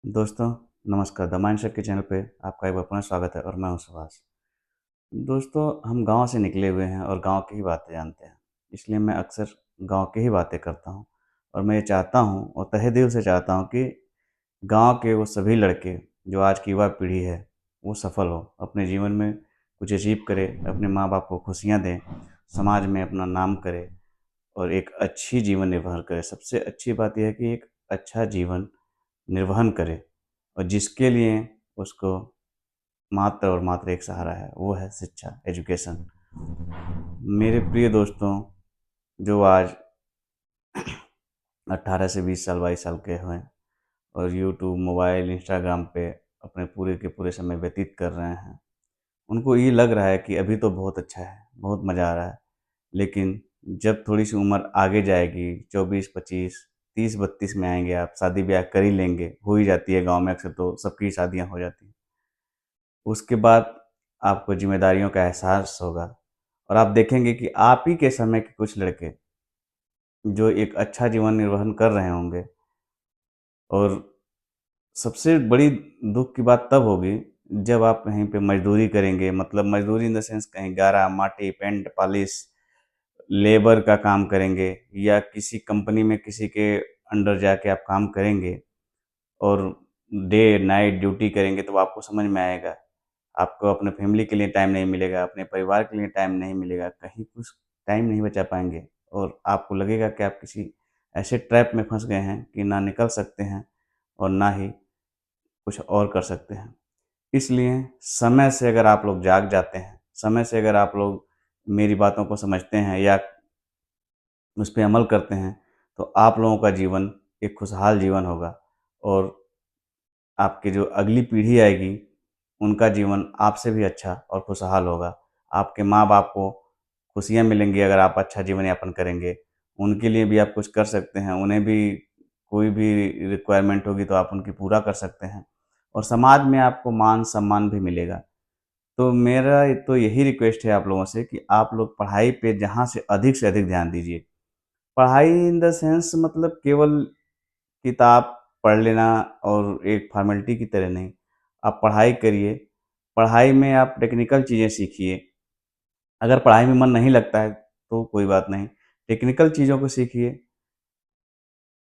दोस्तों, नमस्कार। The mindset के चैनल पे आपका एक बार पुनः स्वागत है और मैं हूं सुभाष। दोस्तों, हम गांव से निकले हुए हैं और गांव की ही बातें जानते हैं। इसलिए मैं अक्सर गांव की ही बातें करता हूं और मैं ये चाहता हूं और तहे दिल से चाहता हूं कि गांव के वो सभी लड़के जो आज की युवा पीढ़ी है, वो सफल हो, अपने जीवन में कुछ अचीव करे, अपने माँ-बाप को खुशियाँ दें, समाज में अपना नाम करे और एक अच्छी जीवन निर्वाह करे। सबसे अच्छी बात ये है कि एक अच्छा जीवन निर्वहन करे और जिसके लिए उसको मात्र और मात्र एक सहारा है, वो है शिक्षा, एजुकेशन। मेरे प्रिय दोस्तों, जो आज 18 से 20 साल, 22 साल के हैं और यूट्यूब, मोबाइल, इंस्टाग्राम पे अपने पूरे के पूरे समय व्यतीत कर रहे हैं, उनको ये लग रहा है कि अभी तो बहुत अच्छा है, बहुत मज़ा आ रहा है। लेकिन जब थोड़ी-सी उम्र आगे जाएगी, 24, 25, 30, 32 में आएँगे आप, शादी-ब्याह कर ही लेंगे, हो ही जाती है गाँव में अक्सर तो सबकी शादियाँ हो जाती हैं। उसके बाद आपको ज़िम्मेदारियों का एहसास होगा और आप देखेंगे कि आप ही के समय के कुछ लड़के जो एक अच्छा जीवन निर्वहन कर रहे होंगे और सबसे बड़ी दुःख की बात तब होगी जब आप कहीं पे मज़दूरी करेंगे, मतलब मज़दूरी इन द सेंस कहीं गारा, माटी, पेंट, पॉलिश, लेबर का काम करेंगे या किसी कंपनी में किसी के अंडर जाके आप काम करेंगे और डे नाइट ड्यूटी करेंगे, तो आपको समझ में आएगा। आपको अपने फैमिली के लिए टाइम नहीं मिलेगा, अपने परिवार के लिए टाइम नहीं मिलेगा, कहीं कुछ टाइम नहीं बचा पाएँगे और आपको लगेगा कि आप किसी ऐसे ट्रैप में फँस गए हैं कि ना निकल सकते हैं और ना ही कुछ और कर सकते हैं। इसलिए समय से अगर आप लोग जाग जाते हैं, समय से अगर आप लोग मेरी बातों को समझते हैं या उस पे अमल करते हैं, तो आप लोगों का जीवन एक खुशहाल जीवन होगा और आपकी जो अगली पीढ़ी आएगी, उनका जीवन आपसे भी अच्छा और खुशहाल होगा। आपके माँ-बाप को खुशियाँ मिलेंगी अगर आप अच्छा जीवन यापन करेंगे। उनके लिए भी आप कुछ कर सकते हैं, उन्हें भी कोई भी रिक्वायरमेंट होगी तो आप उनकी पूरा कर सकते हैं और समाज में आपको मान-सम्मान भी मिलेगा। तो मेरा तो यही रिक्वेस्ट है आप लोगों से कि आप लोग पढ़ाई पे जहाँ से अधिक ध्यान दीजिए। पढ़ाई इन द सेंस मतलब केवल किताब पढ़ लेना और एक फ़ॉर्मेलिटी की तरह नहीं, आप पढ़ाई करिए, पढ़ाई में आप टेक्निकल चीज़ें सीखिए। अगर पढ़ाई में मन नहीं लगता है, तो कोई बात नहीं, टेक्निकल चीज़ों को सीखिए,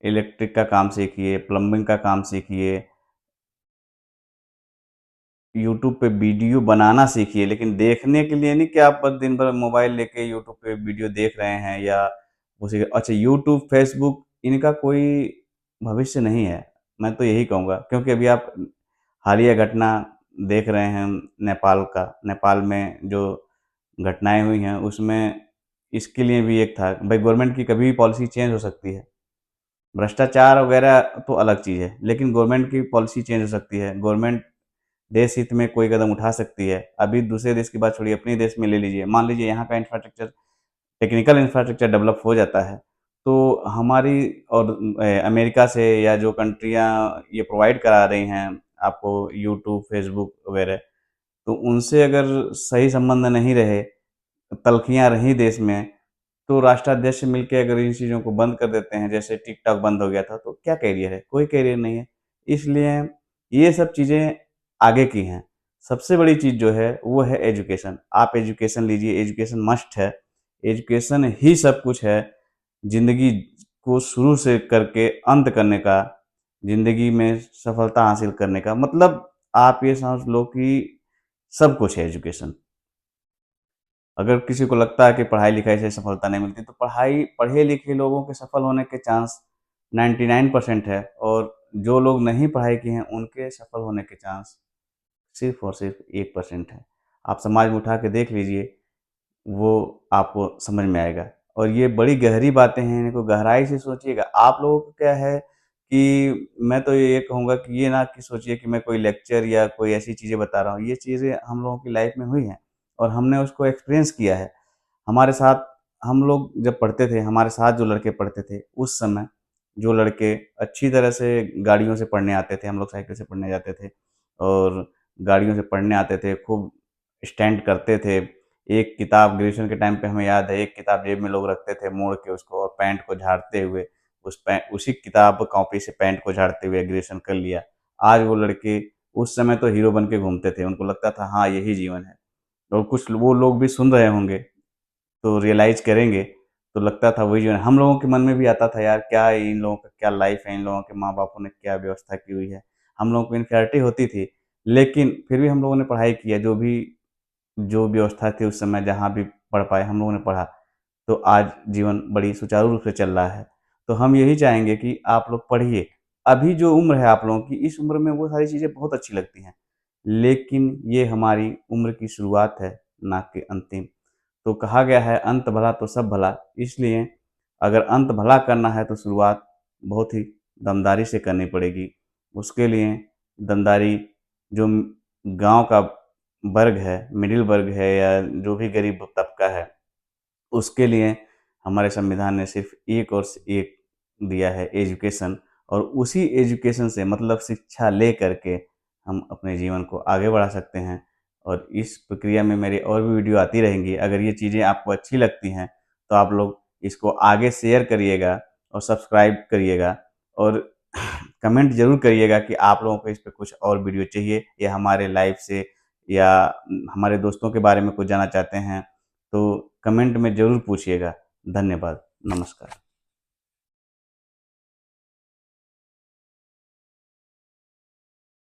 इलेक्ट्रिक का काम सीखिए, प्लम्बिंग का काम सीखिए, यूट्यूब पे वीडियो बनाना सीखिए, लेकिन देखने के लिए नहीं कि आप बस दिन भर मोबाइल लेके यूट्यूब पे वीडियो देख रहे हैं या उसी अच्छा यूट्यूब, फ़ेसबुक इनका कोई भविष्य नहीं है। मैं तो यही कहूँगा क्योंकि अभी आप हालिया घटना देख रहे हैं नेपाल का। नेपाल में जो घटनाएँ हुई हैं उसमें इसके लिए भी एक था भाई गवर्नमेंट की कभी भी पॉलिसी चेंज हो सकती है। भ्रष्टाचार वगैरह तो अलग चीज़ है, लेकिन गवर्नमेंट की पॉलिसी चेंज हो सकती है। गवर्नमेंट देश हित में कोई कदम उठा सकती है। अभी दूसरे देश की बात छोड़िए, अपने देश में ले लीजिए। मान लीजिए यहाँ का इंफ्रास्ट्रक्चर टेक्निकल इंफ्रास्ट्रक्चर डेवलप हो जाता है, तो हमारी और अमेरिका से या जो कंट्रियाँ ये प्रोवाइड करा रही हैं आपको यूट्यूब, फेसबुक वगैरह, तो उनसे अगर सही संबंध नहीं रहे, तल्खियाँ रहीं देश में, तो राष्ट्राध्यक्ष मिलके अगर इन चीज़ों को बंद कर देते हैं, जैसे टिकटॉक बंद हो गया था, तो क्या कैरियर है? कोई कैरियर नहीं है। इसलिए ये सब चीज़ें आगे की हैं। सबसे बड़ी चीज़ जो है, वो है एजुकेशन। आप एजुकेशन लीजिए, एजुकेशन मस्ट है। एजुकेशन ही सब कुछ है। ज़िंदगी को शुरू से करके अंत करने का, ज़िंदगी में सफलता हासिल करने का मतलब आप ये समझ लो कि सब कुछ है एजुकेशन। अगर किसी को लगता है कि पढ़ाई-लिखाई से सफलता नहीं मिलती, तो पढ़े-लिखे लोगों के सफल होने के चांस 99% है और जो लोग नहीं पढ़ाई किए हैं, उनके सफल होने के चांस सिर्फ़ और सिर्फ़ 1% है। आप समाज में उठा के देख लीजिए, वो आपको समझ में आएगा और ये बड़ी गहरी बातें हैं, इनको गहराई से सोचिएगा। आप लोगों को क्या है कि मैं तो ये कहूँगा कि ये ना कि सोचिए कि मैं कोई लेक्चर या कोई ऐसी चीज़ें बता रहा हूँ, ये चीज़ें हम लोगों की लाइफ़ में हुई हैं और हमने उसको एक्सपीरियंस किया है। हमारे साथ हम लोग जब पढ़ते थे, हमारे साथ जो लड़के पढ़ते थे, उस समय जो लड़के अच्छी तरह से गाड़ियों से पढ़ने आते थे, हम लोग साइकिल से पढ़ने जाते थे और गाड़ियों से पढ़ने आते थे, खूब स्टैंड करते थे। एक किताब ग्रेजुएशन के टाइम पे हमें याद है, एक किताब जेब में लोग रखते थे मोड़ के उसको और पैंट को झाड़ते हुए, उसी किताब कॉपी से पैंट को झाड़ते हुए ग्रेजुएशन कर लिया। आज वो लड़के उस समय तो हीरो बन के घूमते थे, उनको लगता था हाँ, यही जीवन है। और कुछ वो लोग भी सुन रहे होंगे, तो रियलाइज़ करेंगे, तो लगता था वही जो है हम लोगों के मन में भी आता था यार क्या इन लोगों का क्या लाइफ़ है, इन लोगों के माँ-बापों ने क्या व्यवस्था की हुई है। हम लोगों को इन्फियरिटी होती थी, लेकिन फिर भी हम लोगों ने पढ़ाई किया, जो व्यवस्था थी उस समय जहाँ भी पढ़ पाए हम लोगों ने पढ़ा, तो आज जीवन बड़ी सुचारू रूप से चल रहा है। तो हम यही चाहेंगे कि आप लोग पढ़िए। अभी जो उम्र है आप लोगों की, इस उम्र में वो सारी चीज़ें बहुत अच्छी लगती हैं, लेकिन ये हमारी उम्र की शुरुआत है, ना कि अंतिम। तो कहा गया है अंत भला तो सब भला, इसलिए अगर अंत भला करना है तो शुरुआत बहुत ही दमदारी से करनी पड़ेगी। उसके लिए दमदारी जो गाँव का वर्ग है, मिडिल वर्ग है या जो भी गरीब तबका है, उसके लिए हमारे संविधान ने सिर्फ़ एक और एक दिया है एजुकेशन, और उसी एजुकेशन से मतलब शिक्षा ले कर के हम अपने जीवन को आगे बढ़ा सकते हैं। और इस प्रक्रिया में मेरी और भी वीडियो आती रहेंगी। अगर ये चीज़ें आपको अच्छी लगती हैं, तो आप लोग इसको आगे शेयर करिएगा और सब्सक्राइब करिएगा, और कमेंट ज़रूर करिएगा कि आप लोगों को इस पे कुछ और वीडियो चाहिए या हमारे लाइफ़ से या हमारे दोस्तों के बारे में कुछ जानना चाहते हैं, तो कमेंट में ज़रूर पूछिएगा। धन्यवाद। नमस्कार।